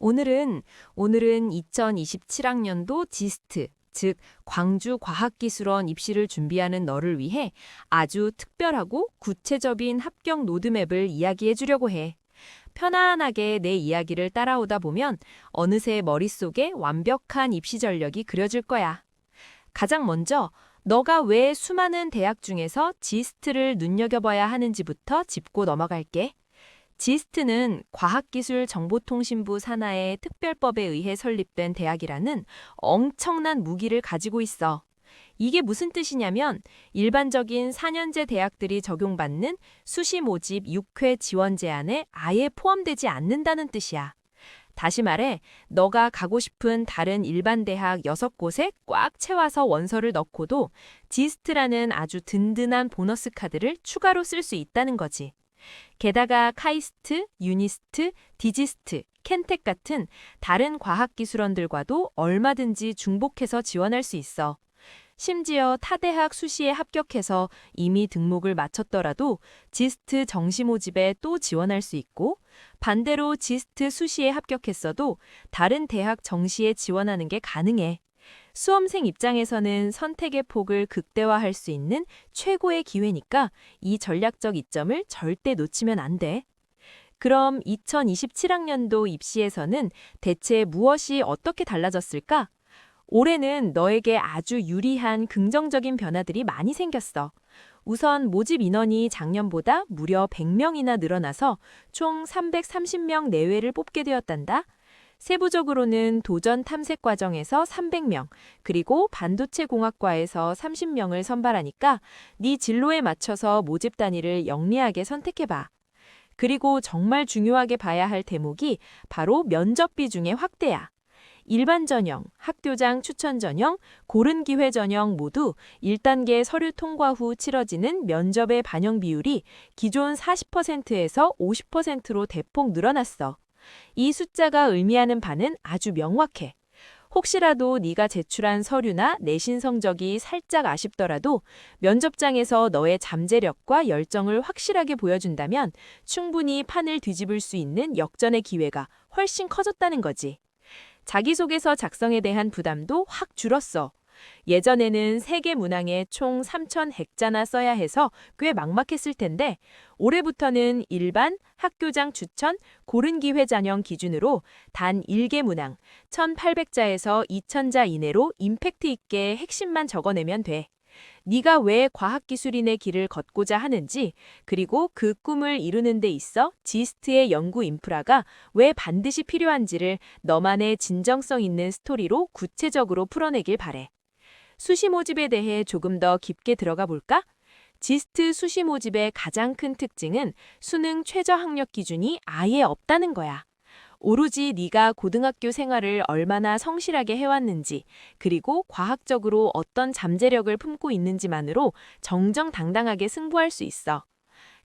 오늘은 오늘은 2027학년도 지스트, 즉 광주과학기술원 입시를 준비하는 너를 위해 아주 특별하고 구체적인 합격 로드맵을 이야기해 주려고 해. 편안하게 내 이야기를 따라오다 보면 어느새 머릿속에 완벽한 입시 전력이 그려질 거야. 가장 먼저 너가 왜 수많은 대학 중에서 지스트를 눈여겨봐야 하는지부터 짚고 넘어갈게. 지스트는 과학기술정보통신부 산하의 특별법에 의해 설립된 대학이라는 엄청난 무기를 가지고 있어. 이게 무슨 뜻이냐면 일반적인 4년제 대학들이 적용받는 수시 모집 6회 지원 제한에 아예 포함되지 않는다는 뜻이야. 다시 말해, 너가 가고 싶은 다른 일반 대학 6곳에 꽉 채워서 원서를 넣고도 지스트라는 아주 든든한 보너스 카드를 추가로 쓸 수 있다는 거지. 게다가 카이스트, 유니스트, 디지스트, 켄텍 같은 다른 과학기술원들과도 얼마든지 중복해서 지원할 수 있어. 심지어 타 대학 수시에 합격해서 이미 등록을 마쳤더라도 지스트 정시 모집에 또 지원할 수 있고, 반대로 지스트 수시에 합격했어도 다른 대학 정시에 지원하는 게 가능해. 수험생 입장에서는 선택의 폭을 극대화할 수 있는 최고의 기회니까 이 전략적 이점을 절대 놓치면 안 돼. 그럼 2027학년도 입시에서는 대체 무엇이 어떻게 달라졌을까? 올해는 너에게 아주 유리한 긍정적인 변화들이 많이 생겼어. 우선 모집 인원이 작년보다 무려 100명이나 늘어나서 총 330명 내외를 뽑게 되었단다. 세부적으로는 도전 탐색 과정에서 300명, 그리고 반도체 공학과에서 30명을 선발하니까 네 진로에 맞춰서 모집 단위를 영리하게 선택해봐. 그리고 정말 중요하게 봐야 할 대목이 바로 면접 비중의 확대야. 일반 전형, 학교장 추천 전형, 고른 기회 전형 모두 1단계 서류 통과 후 치러지는 면접의 반영 비율이 기존 40%에서 50%로 대폭 늘어났어. 이 숫자가 의미하는 바는 아주 명확해. 혹시라도 네가 제출한 서류나 내신 성적이 살짝 아쉽더라도 면접장에서 너의 잠재력과 열정을 확실하게 보여준다면 충분히 판을 뒤집을 수 있는 역전의 기회가 훨씬 커졌다는 거지. 자기소개서 작성에 대한 부담도 확 줄었어. 예전에는 세계 문항에 총 3,100자나 써야 해서 꽤 막막했을 텐데 올해부터는 일반, 학교장 추천, 고른 기회 전형 기준으로 단 1개 문항 1,800자에서 2,000자 이내로 임팩트 있게 핵심만 적어내면 돼. 네가 왜 과학기술인의 길을 걷고자 하는지, 그리고 그 꿈을 이루는 데 있어 지스트의 연구 인프라가 왜 반드시 필요한지를 너만의 진정성 있는 스토리로 구체적으로 풀어내길 바래. 수시 모집에 대해 조금 더 깊게 들어가 볼까? 지스트 수시 모집의 가장 큰 특징은 수능 최저 학력 기준이 아예 없다는 거야. 오로지 네가 고등학교 생활을 얼마나 성실하게 해왔는지, 그리고 과학적으로 어떤 잠재력을 품고 있는지만으로 정정당당하게 승부할 수 있어.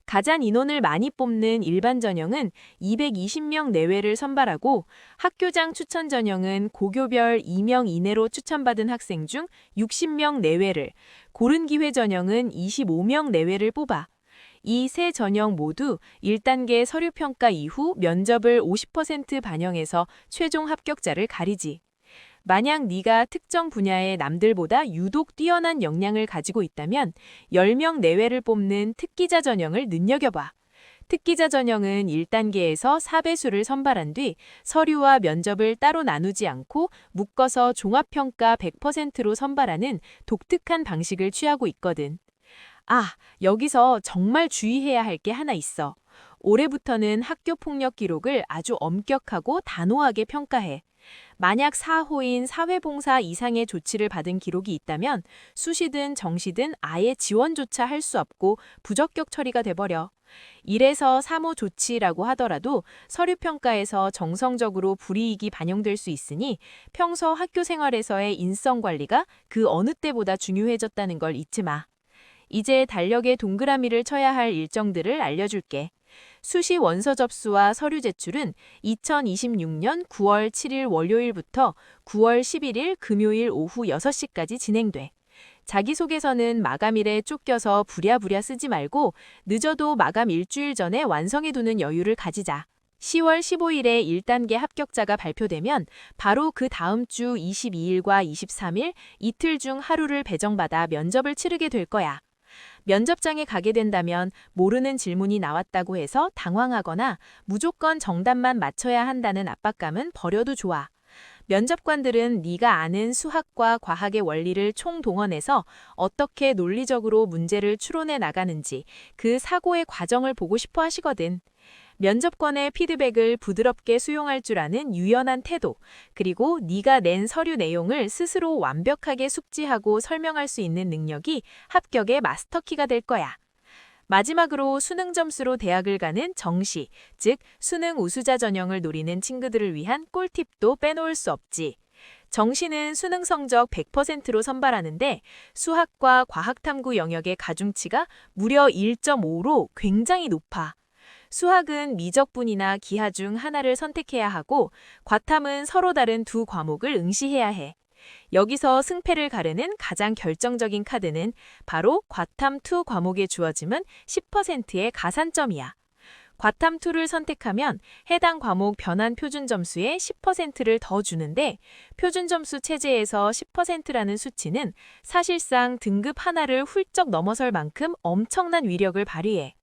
가장 인원을 많이 뽑는 일반 전형은 220명 내외를 선발하고 학교장 추천 전형은 고교별 2명 이내로 추천받은 학생 중 60명 내외를, 고른 기회 전형은 25명 내외를 뽑아. 이 세 전형 모두 1단계 서류 평가 이후 면접을 50% 반영해서 최종 합격자를 가리지. 만약 네가 특정 분야에 남들보다 유독 뛰어난 역량을 가지고 있다면 10명 내외를 뽑는 특기자 전형을 눈여겨봐. 특기자 전형은 1단계에서 4배수를 선발한 뒤 서류와 면접을 따로 나누지 않고 묶어서 종합평가 100%로 선발하는 독특한 방식을 취하고 있거든. 아, 여기서 정말 주의해야 할 게 하나 있어. 올해부터는 학교 폭력 기록을 아주 엄격하고 단호하게 평가해. 만약 4호인 사회봉사 이상의 조치를 받은 기록이 있다면 수시든 정시든 아예 지원조차 할 수 없고 부적격 처리가 돼버려. 이래서 3호 조치라고 하더라도 서류평가에서 정성적으로 불이익이 반영될 수 있으니 평소 학교 생활에서의 인성관리가 그 어느 때보다 중요해졌다는 걸 잊지 마. 이제 달력에 동그라미를 쳐야 할 일정들을 알려줄게. 수시 원서 접수와 서류 제출은 2026년 9월 7일 월요일부터 9월 11일 금요일 오후 6시까지 진행돼. 자기소개서는 마감일에 쫓겨서 부랴부랴 쓰지 말고 늦어도 마감 일주일 전에 완성해두는 여유를 가지자. 10월 15일에 1단계 합격자가 발표되면 바로 그 다음 주 22일과 23일 이틀 중 하루를 배정받아 면접을 치르게 될 거야. 면접장에 가게 된다면 모르는 질문이 나왔다고 해서 당황하거나 무조건 정답만 맞춰야 한다는 압박감은 버려도 좋아. 면접관들은 네가 아는 수학과 과학의 원리를 총동원해서 어떻게 논리적으로 문제를 추론해 나가는지 그 사고의 과정을 보고 싶어 하시거든. 면접관의 피드백을 부드럽게 수용할 줄 아는 유연한 태도, 그리고 네가 낸 서류 내용을 스스로 완벽하게 숙지하고 설명할 수 있는 능력이 합격의 마스터키가 될 거야. 마지막으로 수능 점수로 대학을 가는 정시, 즉 수능 우수자 전형을 노리는 친구들을 위한 꿀팁도 빼놓을 수 없지. 정시는 수능 성적 100%로 선발하는데 수학과 과학탐구 영역의 가중치가 무려 1.5로 굉장히 높아. 수학은 미적분이나 기하 중 하나를 선택해야 하고 과탐은 서로 다른 두 과목을 응시해야 해. 여기서 승패를 가르는 가장 결정적인 카드는 바로 과탐2 과목에 주어지는 10%의 가산점이야. 과탐2를 선택하면 해당 과목 변환 표준 점수의 10%를 더 주는데 표준 점수 체제에서 10%라는 수치는 사실상 등급 하나를 훌쩍 넘어설 만큼 엄청난 위력을 발휘해.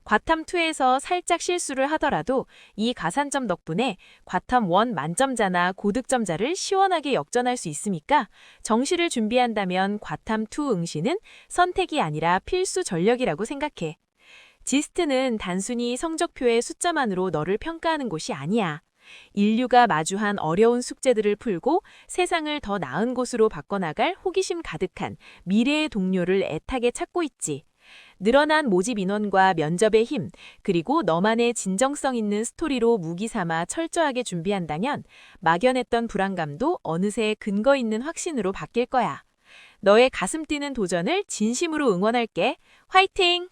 과탐2에서 살짝 실수를 하더라도 이 가산점 덕분에 과탐1 만점자나 고득점자를 시원하게 역전할 수 있으니까 정시를 준비한다면 과탐2 응시는 선택이 아니라 필수 전력이라고 생각해. 지스트는 단순히 성적표의 숫자만으로 너를 평가하는 곳이 아니야. 인류가 마주한 어려운 숙제들을 풀고 세상을 더 나은 곳으로 바꿔나갈 호기심 가득한 미래의 동료를 애타게 찾고 있지. 늘어난 모집 인원과 면접의 힘, 그리고 너만의 진정성 있는 스토리로 무기 삼아 철저하게 준비한다면 막연했던 불안감도 어느새 근거 있는 확신으로 바뀔 거야. 너의 가슴 뛰는 도전을 진심으로 응원할게. 화이팅!